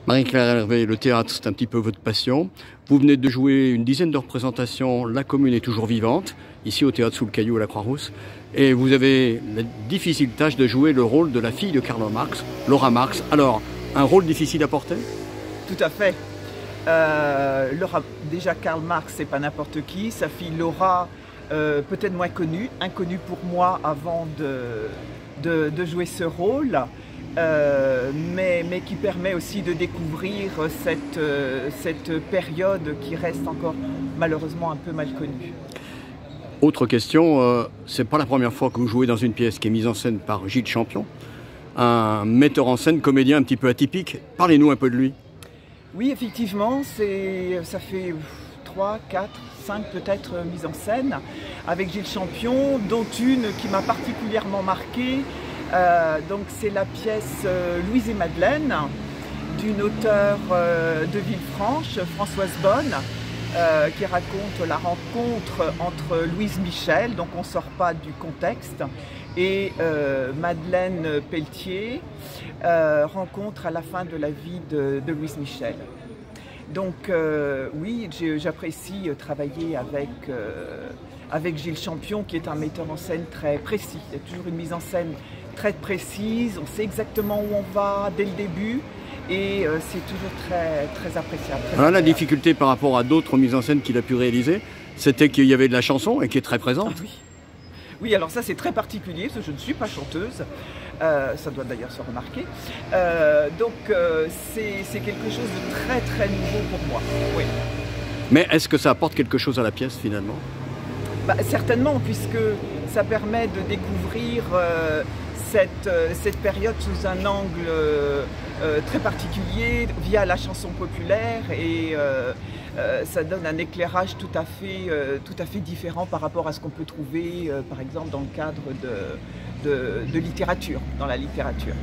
Marie-Claire Hervé, le théâtre, c'est un petit peu votre passion. Vous venez de jouer une dizaine de représentations. La commune est toujours vivante, ici au théâtre Sous le Caillou à la Croix-Rousse. Et vous avez la difficile tâche de jouer le rôle de la fille de Karl Marx, Laura Marx. Alors, un rôle difficile à porter? Tout à fait. Déjà, Karl Marx, c'est pas n'importe qui. Sa fille Laura, peut-être moins connue, inconnue pour moi avant de jouer ce rôle. Mais qui permet aussi de découvrir cette période qui reste encore malheureusement un peu mal connue. Autre question, c'est pas la première fois que vous jouez dans une pièce qui est mise en scène par Gilles Champion, un metteur en scène, comédien un petit peu atypique. Parlez-nous un peu de lui. Oui, effectivement, ça fait 3, 4, 5 peut-être mises en scène avec Gilles Champion, dont une qui m'a particulièrement marquée. Donc c'est la pièce Louise et Madeleine d'une auteure de Villefranche, Françoise Bonne, qui raconte la rencontre entre Louise Michel, donc on ne sort pas du contexte, et Madeleine Pelletier, rencontre à la fin de la vie de Louise Michel. Donc oui, j'apprécie travailler avec Gilles Champion, qui est un metteur en scène très précis. Il y a toujours une mise en scène très précise, on sait exactement où on va dès le début et c'est toujours très appréciable. Voilà, la difficulté par rapport à d'autres mises en scène qu'il a pu réaliser, c'était qu'il y avait de la chanson et qui est très présente. Ah, oui. Oui, alors ça c'est très particulier parce que je ne suis pas chanteuse, ça doit d'ailleurs se remarquer. Donc c'est quelque chose de très nouveau pour moi. Oui. Mais est-ce que ça apporte quelque chose à la pièce finalement? Certainement, puisque ça permet de découvrir cette période sous un angle très particulier via la chanson populaire et ça donne un éclairage tout à fait différent par rapport à ce qu'on peut trouver par exemple dans le cadre de littérature, dans la littérature.